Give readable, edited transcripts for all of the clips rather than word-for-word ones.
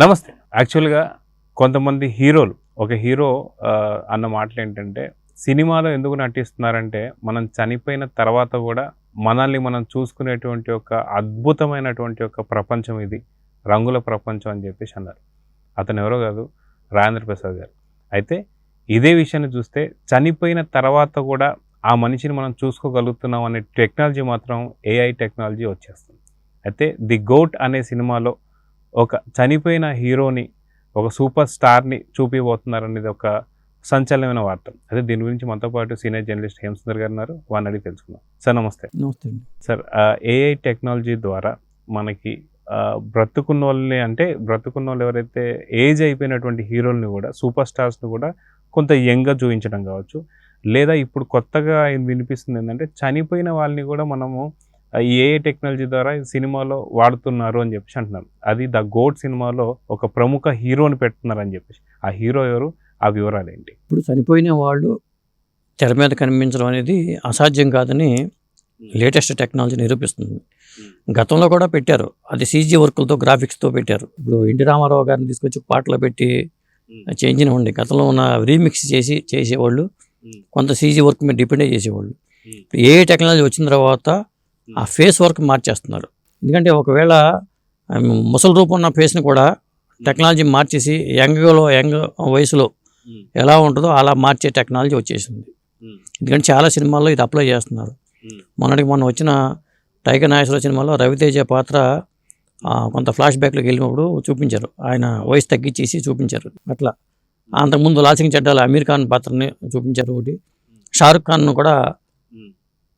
నమస్తే. యాక్చువల్‌గా కొంతమంది హీరోలు, ఒక హీరో అన్న మాటలేంటంటే, సినిమాలో ఎందుకు నటిస్తున్నారంటే, మనం చనిపోయిన తర్వాత గూడా మనల్ని మనం చూసుకునేటువంటి ఒక అద్భుతమైనటువంటి ఒక ప్రపంచం ఇది. రంగుల ప్రపంచం అని జెప్పేసి అన్నారు. అతనెవరో గాదు, రాజేంద్ర ప్రసాద్ గారు. అయితే ఇదే విషయాన్ని చూస్తే చనిపోయిన తర్వాత గూడా ఆ మనిషిని మనం చూసుకోగలుగుతున్నాం అనే టెక్నాలజీ మాత్రం ఏఐ టెక్నాలజీ వచ్చేస్తుంది. అయితే 'ది గోట్' అనే సినిమాలో ఒక చనిపోయిన హీరోని, ఒక సూపర్ స్టార్‌ని చూపియబోతున్నారనేది ఒక సంచలనమైన వార్త. అదే దీని గురించి మనతో పాటు సీనియర్ జర్నలిస్ట్ హేమసుందర్ గారు ఉన్నారు. వారిని అడిగి తెలుసుకుందాం. సార్ నమస్తే. నమస్తే అండి. సార్ ఏఐ టెక్నాలజీ ద్వారా మనకి బ్రతుకున్నోళ్ళని, అంటే బ్రతుకున్నోళ్ళు ఎవరైతే ఏజ్ అయిపోయినటువంటి హీరోలని కూడా, సూపర్ స్టార్స్‌ని కూడా కొంత యంగ్‌గా చూయించడం కావచ్చు, లేదా ఇప్పుడు కొత్తగా వినిపిస్తుంది ఏంటంటే చనిపోయిన వాళ్ళని కూడా మనము ఈ ఏఐ టెక్నాలజీ ద్వారా ఈ సినిమాలో వాడుతున్నారు అని చెప్పేసి అంటున్నారు. అది 'ద గోట్' సినిమాలో ఒక ప్రముఖ హీరోని పెడుతున్నారని చెప్పేసి. ఆ హీరో ఎవరు? ఆ వివరాలు ఏంటి? ఇప్పుడు చనిపోయిన వాళ్ళు తెర మీద కనిపించడం అనేది అసాధ్యం కాదని లేటెస్ట్ టెక్నాలజీ నిరూపిస్తుంది. గతంలో కూడా పెట్టారు, అది సీజీ వర్కులతో, గ్రాఫిక్స్తో పెట్టారు. ఇప్పుడు ఎన్టీ రామారావు గారిని తీసుకొచ్చి పాటలో పెట్టి చేంజ్ ఉండి గతంలో ఉన్న రీమిక్స్ చేసేవాళ్ళు, కొంత సీజీ వర్క్ మీద డిపెండ్ చేసేవాళ్ళు. ఏ టెక్నాలజీ వచ్చిన తర్వాత ఆ ఫేస్ వర్క్ మార్చేస్తున్నారు. ఎందుకంటే ఒకవేళ ముసలి రూపం ఉన్న ఫేస్ని కూడా టెక్నాలజీ మార్చేసి యంగ్ వయసులో ఎలా ఉంటుందో అలా మార్చే టెక్నాలజీ వచ్చేసింది. ఎందుకంటే చాలా సినిమాల్లో ఇది అప్లై చేస్తున్నారు. మొన్న వచ్చిన టైగర్ నాగేశ్వర సినిమాలో రవితేజ పాత్ర కొంత ఫ్లాష్ బ్యాక్లోకి వెళ్ళినప్పుడు చూపించారు, ఆయన వయసు తగ్గించేసి చూపించారు. అట్లా అంతకుముందు లాల్ సింగ్ చడ్డాలో అమీర్ ఖాన్ పాత్రని చూపించారు. ఒకటి షారుఖ్ ఖాన్ను కూడా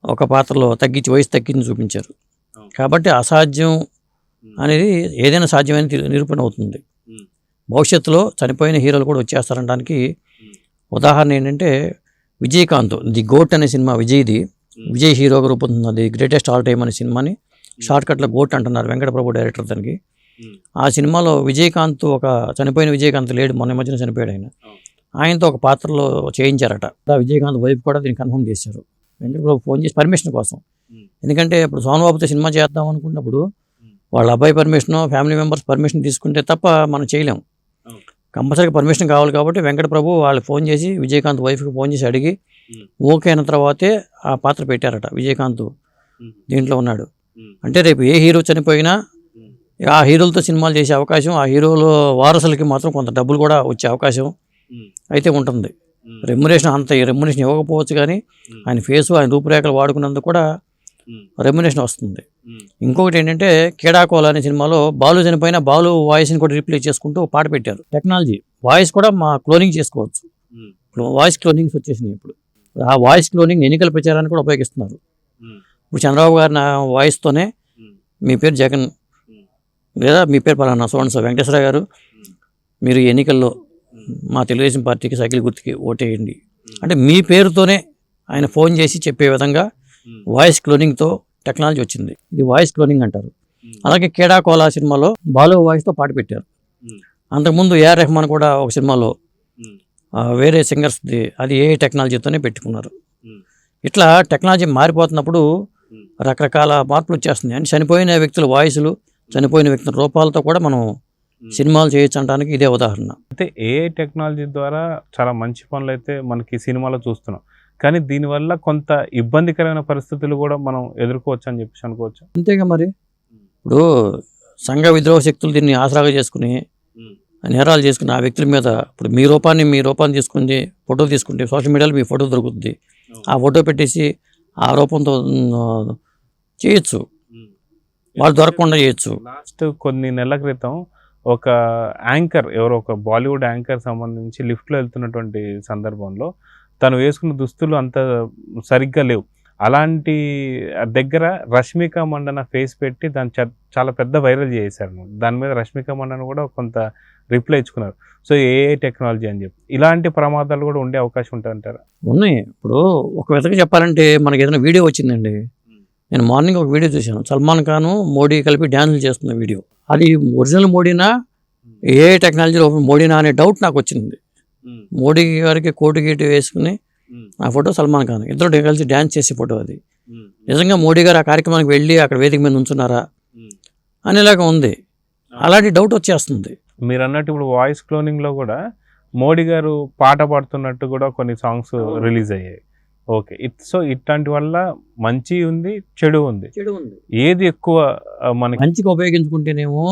ఒక పాత్రలో వయసు తగ్గించి చూపించారు. కాబట్టి అసాధ్యం అనేది ఏదైనా సాధ్యమైన నిరూపణ అవుతుంది. భవిష్యత్తులో చనిపోయిన హీరోలు కూడా వచ్చేస్తారనడానికి ఉదాహరణ ఏంటంటే, విజయకాంత్ 'ది గోట్' అనే సినిమా విజయ్ హీరోగా రూపొందుతుంది. 'ది గ్రేటెస్ట్ ఆల్ టైమ్' అనే సినిమాని షార్ట్కట్లో గోట్ అంటున్నారు, వెంకటప్రభు డైరెక్టర్ దానికి. ఆ సినిమాలో విజయకాంత్, ఒక చనిపోయిన విజయకాంత్ లేడు, మొన్న మధ్యన చనిపోయాడు ఆయన. ఆయనతో ఒక పాత్రలో చేయించారట. విజయకాంత్ వైఫ్ కూడా దీన్ని కన్ఫర్మ్ చేశారు. వెంకటప్రభు ఫోన్ చేసి పర్మిషన్ కోసం, ఎందుకంటే ఇప్పుడు సోమబాబుతో సినిమా చేద్దాం అనుకున్నప్పుడు వాళ్ళ అబ్బాయి పర్మిషన్, ఫ్యామిలీ మెంబర్స్ పర్మిషన్ తీసుకుంటే తప్ప మనం చేయలేము. కంపల్సరీగా పర్మిషన్ కావాలి. కాబట్టి వెంకటప్రభు వాళ్ళు ఫోన్ చేసి విజయకాంత్ వైఫ్కి ఫోన్ చేసి అడిగి ఓకే అయిన తర్వాతే ఆ పాత్ర పెట్టారట. విజయకాంత్ దీంట్లో ఉన్నాడు. అంటే రేపు ఏ హీరో చనిపోయినా ఆ హీరోలతో సినిమాలు చేసే అవకాశం, ఆ హీరోల వారసులకి మాత్రం కొంత డబ్బులు కూడా వచ్చే అవకాశం అయితే ఉంటుంది. రెమ్యునేషన్ ఇవ్వకపోవచ్చు, కానీ ఆయన ఫేసు, ఆయన రూపురేఖలు వాడుకున్నందుకు కూడా రెమ్యునేషన్ వస్తుంది. ఇంకొకటి ఏంటంటే, 'కేడాకోల' అనే సినిమాలో బాలు చనిపోయినా బాలు వాయిస్ని కూడా రీప్లేస్ చేసుకుంటూ పాట పెట్టారు. టెక్నాలజీ వాయిస్ కూడా క్లోనింగ్ చేసుకోవచ్చు. వాయిస్ క్లోనింగ్స్ వచ్చేసినాయి. ఇప్పుడు ఆ వాయిస్ క్లోనింగ్ ఎన్నికల ప్రచారానికి కూడా ఉపయోగిస్తున్నారు. ఇప్పుడు చంద్రబాబు గారి నా వాయిస్తోనే మీ పేరు జగన్, లేదా మీ పేరు పలానా సో వెంకటేశ్వర గారు, మీరు ఎన్నికల్లో మా తెలుగుదేశం పార్టీకి సైకిల్ గుర్తుకి ఓటేయండి అంటే మీ పేరుతోనే ఆయన ఫోన్ చేసి చెప్పే విధంగా వాయిస్ క్లోనింగ్తో టెక్నాలజీ వచ్చింది. ఇది వాయిస్ క్లోనింగ్ అంటారు. అలాగే 'కేడాకోల' సినిమాలో బాలు వాయిస్తో పాట పెట్టారు. అంతకుముందు ఏఆర్ రెహమాన్ కూడా ఒక సినిమాలో వేరే సింగర్స్ది, అది ఏ టెక్నాలజీతోనే పెట్టుకున్నారు. ఇట్లా టెక్నాలజీ మారిపోతున్నప్పుడు రకరకాల మార్పులు వచ్చేస్తున్నాయి. అంటే చనిపోయిన వ్యక్తుల వాయిస్లు, చనిపోయిన వ్యక్తుల రూపాలతో కూడా మనం సినిమాలు చేయొచ్చు అనడానికి ఇదే ఉదాహరణ. అయితే ఏఐ టెక్నాలజీ ద్వారా చాలా మంచి పనులు అయితే మనకి సినిమాలో చూస్తున్నాం, కానీ దీనివల్ల కొంత ఇబ్బందికరమైన పరిస్థితులు కూడా మనం ఎదుర్కోవచ్చు అని చెప్పేసి అనుకోవచ్చు. అంతేగా మరి. ఇప్పుడు సంఘ విద్రోహ శక్తులు దీన్ని ఆసరాగా చేసుకుని నేరాలు చేసుకుని ఆ వ్యక్తుల మీద, ఇప్పుడు మీ రూపాన్ని తీసుకుని ఫోటో తీసుకుంటే సోషల్ మీడియాలో మీ ఫోటో దొరుకుతుంది. ఆ ఫోటో పెట్టేసి ఆ రూపంతో చేయొచ్చు, వాళ్ళు దొరకకుండా చేయొచ్చు. లాస్ట్ కొన్ని నెలల క్రితం ఒక యాంకర్, ఎవరో ఒక బాలీవుడ్ యాంకర్ సంబంధించి లిఫ్ట్లో వెళ్తున్నటువంటి సందర్భంలో తను వేసుకున్న దుస్తులు అంత సరిగ్గా లేవు. అలాంటి దగ్గర రష్మిక మండన ఫేస్ పెట్టి దాన్ని చాలా పెద్ద వైరల్ చేశారు. దాని మీద రష్మిక మండన కూడా కొంత రిప్లై ఇచ్చుకున్నారు. సో ఏఐ టెక్నాలజీ అని చెప్పి ఇలాంటి ప్రమాదాలు కూడా ఉండే అవకాశం ఉంటాయంటారా? ఉన్నాయి. ఇప్పుడు ఒక విధంగా చెప్పాలంటే, మనకి ఏదైనా వీడియో వచ్చిందండి, నేను మార్నింగ్ ఒక వీడియో చూశాను, సల్మాన్ ఖాన్ మోడీ కలిపి డ్యాన్సులు చేస్తున్న వీడియో. అది ఒరిజినల్ మోడీనా, ఏఐ టెక్నాలజీలో మోడీనా అనే డౌట్ నాకు వచ్చింది. మోడీ గారికి కోటు గీటు వేసుకుని ఆ ఫోటో సల్మాన్ ఖాన్, ఇద్దరు కలిసి డ్యాన్స్ చేసే ఫోటో అది. నిజంగా మోడీ గారు ఆ కార్యక్రమానికి వెళ్ళి అక్కడ వేదిక మీద ఉంచున్నారా అనేలాగా ఉంది. అలాంటి డౌట్ వచ్చేస్తుంది. మీరు అన్నట్టు ఇప్పుడు వాయిస్ క్లోనింగ్లో కూడా మోడీ గారు పాట పాడుతున్నట్టు కూడా కొన్ని సాంగ్స్ రిలీజ్ అయ్యాయి. ఓకే. సో ఇట్లాంటి వల్ల మంచి ఉంది, చెడు ఉంది. ఏది ఎక్కువ మనకి మంచిగా ఉపయోగించుకుంటేనేమో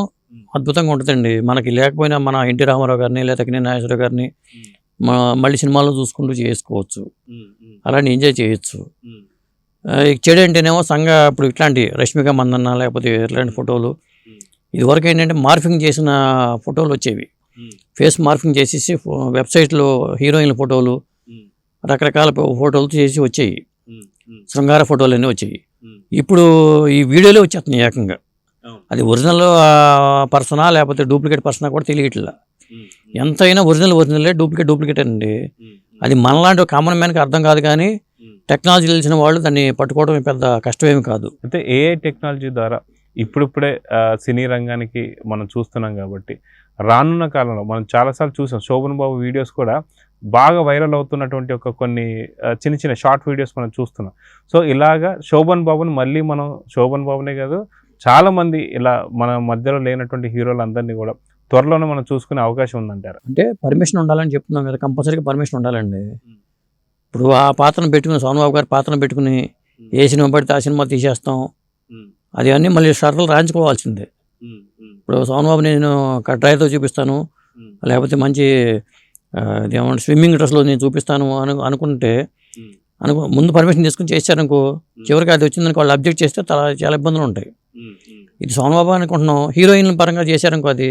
అద్భుతంగా ఉంటుందండి. మనకి లేకపోయినా మన ఎన్టీ రామారావు గారిని లేదా అక్కినేని నాగేశ్వరరావు గారిని మళ్ళీ సినిమాల్లో చూసుకుంటూ చేసుకోవచ్చు, అలానే ఎంజాయ్ చేయొచ్చు. చెడు అంటేనేమో ఇప్పుడు ఇట్లాంటి రష్మిక మందన్న లేకపోతే ఇట్లాంటి ఫోటోలు, ఇదివరకు ఏంటంటే మార్ఫింగ్ చేసిన ఫోటోలు వచ్చేవి, ఫేస్ మార్ఫింగ్ చేసేసి వెబ్సైట్లో హీరోయిన్ల ఫోటోలు రకరకాల ఫోటోలు చేసి వచ్చాయి, శృంగార ఫోటోలు అన్నీ వచ్చాయి. ఇప్పుడు ఈ వీడియోలే వచ్చేస్తున్నాయి ఏకంగా. అది ఒరిజినల్ పర్సనా లేకపోతే డూప్లికేట్ పర్సనా కూడా తెలియట్లా. ఎంతైనా ఒరిజినలే, డూప్లికేట్ అండి. అది మనలాంటి కామన్ మ్యాన్కి అర్థం కాదు, కానీ టెక్నాలజీ తెలిసిన వాళ్ళు దాన్ని పట్టుకోవడం పెద్ద కష్టమేమి కాదు. అయితే ఏఐ టెక్నాలజీ ద్వారా ఇప్పుడిప్పుడే సినీ రంగానికి మనం చూస్తున్నాం కాబట్టి రానున్న కాలంలో మనం చాలాసార్లు చూసాం. శోభన్ బాబు వీడియోస్ కూడా బాగా వైరల్ అవుతున్నటువంటి కొన్ని చిన్న చిన్న షార్ట్ వీడియోస్ మనం చూస్తున్నాం. సో ఇలాగా శోభన్ బాబుని మళ్ళీ మనం శోభన్ బాబునే కాదు చాలామంది ఇలా మన మధ్యలో లేనటువంటి హీరోలందరినీ కూడా త్వరలోనే మనం చూసుకునే అవకాశం ఉందంటారు. అంటే పర్మిషన్ ఉండాలని చెప్తున్నాం కదా, కంపల్సరీగా పర్మిషన్ ఉండాలండి. ఇప్పుడు ఆ పాత్రను పెట్టుకుని సోమబాబు గారి పాత్రను పెట్టుకుని ఏ సినిమా పడితే ఆ సినిమా తీసేస్తాం, అది అన్నీ మళ్ళీ షరతులు రాయించుకోవాల్సిందే. ఇప్పుడు సోమబాబు నేను డ్రైవ్తో చూపిస్తాను, లేకపోతే మంచి ఏమంటే స్విమ్మింగ్ డ్రెస్లో నేను చూపిస్తాను అనుకుంటే ముందు పర్మిషన్ తీసుకుని చేశారనుకో, చివరికి అది వచ్చిందనుకో వాళ్ళు అబ్జెక్ట్ చేస్తే చాలా ఇబ్బందులు ఉంటాయి. ఇది సోమబాబు అనుకుంటున్నాం, హీరోయిన్ల పరంగా చేశారనుకో అది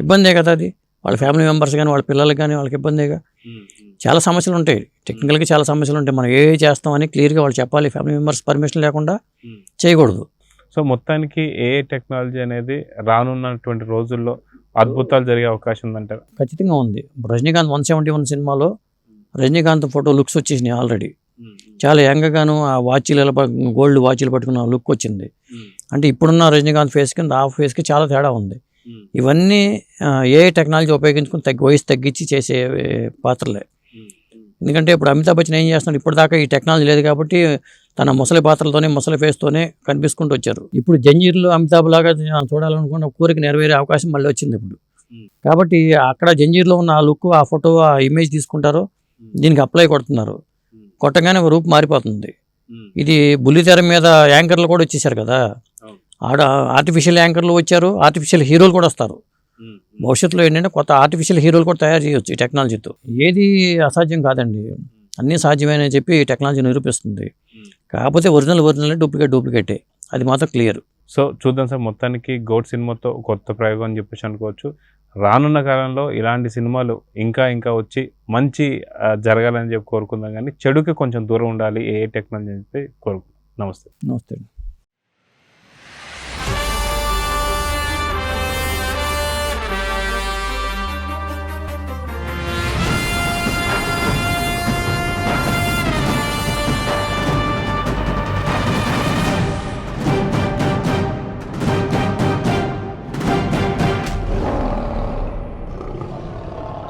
ఇబ్బందే కదా. అది వాళ్ళ ఫ్యామిలీ మెంబర్స్ కానీ వాళ్ళ పిల్లలకి కానీ వాళ్ళకి ఇబ్బందేగా. చాలా సమస్యలు ఉంటాయి, టెక్నికల్గా చాలా సమస్యలు ఉంటాయి. మనం ఏ చేస్తామని క్లియర్గా వాళ్ళు చెప్పాలి. ఫ్యామిలీ మెంబర్స్ పర్మిషన్ లేకుండా చేయకూడదు. సో మొత్తానికి ఏఐ టెక్నాలజీ అనేది రానున్నటువంటి రోజుల్లో అద్భుతాలు జరిగే అవకాశం ఉందంటారు. ఖచ్చితంగా ఉంది. రజనీకాంత్ 171 సినిమాలో రజనీకాంత్ ఫోటో లుక్స్ వచ్చేసినాయి ఆల్రెడీ. చాలా యంగ్గాను ఆ వాచీలు గోల్డ్ వాచీలు పట్టుకున్న లుక్ వచ్చింది. అంటే ఇప్పుడున్న రజనీకాంత్ ఫేస్ కింద ఆ ఫేస్కి చాలా తేడా ఉంది. ఇవన్నీ ఏఐ టెక్నాలజీ ఉపయోగించుకుని వయసు తగ్గించి చేసే పాత్రలే. ఎందుకంటే ఇప్పుడు అమితాబ్ బచ్చన్ ఏం చేస్తున్నాడు, ఇప్పుడు దాకా ఈ టెక్నాలజీ లేదు కాబట్టి తన ముసలి పాత్రలతోనే ముసలి ఫేస్తోనే కనిపించుకుంటూ వచ్చారు. ఇప్పుడు జంజీర్లో అమితాబ్ లాగా చూడాలనుకున్న కోరిక నెరవేరే అవకాశం మళ్ళీ వచ్చింది ఇప్పుడు. కాబట్టి అక్కడ జంజీర్లో ఉన్న ఆ లుక్, ఆ ఫోటో, ఆ ఇమేజ్ తీసుకుంటారు, దీనికి అప్లై కొడుతున్నారు, కొట్టగానే రూపు మారిపోతుంది. ఇది బుల్లితెర మీద యాంకర్లు కూడా వచ్చేసారు కదా, ఆర్టిఫిషియల్ యాంకర్లు వచ్చారు, ఆర్టిఫిషియల్ హీరోలు కూడా వస్తారు. భవిష్యత్తులో ఏంటంటే కొత్త ఆర్టిఫిషియల్ హీరోలు కూడా తయారు చేయొచ్చు ఈ టెక్నాలజీతో. ఏది అసాధ్యం కాదండి, అన్నీ సాధ్యమని చెప్పి టెక్నాలజీ నిరూపిస్తుంది. కాకపోతే ఒరిజినల్ డూప్లికేటే, అది మాత్రం క్లియర్. సో చూద్దాం సార్, మొత్తానికి గోట్ సినిమాతో కొత్త ప్రయోగం అని చెప్పేసి అనుకోవచ్చు. రానున్న కాలంలో ఇలాంటి సినిమాలు ఇంకా వచ్చి మంచి జరగాలని చెప్పి కోరుకుందాం, కానీ చెడుకి కొంచెం దూరం ఉండాలి ఏ టెక్నాలజీ అని చెప్పి కోరుకుందాం. నమస్తే.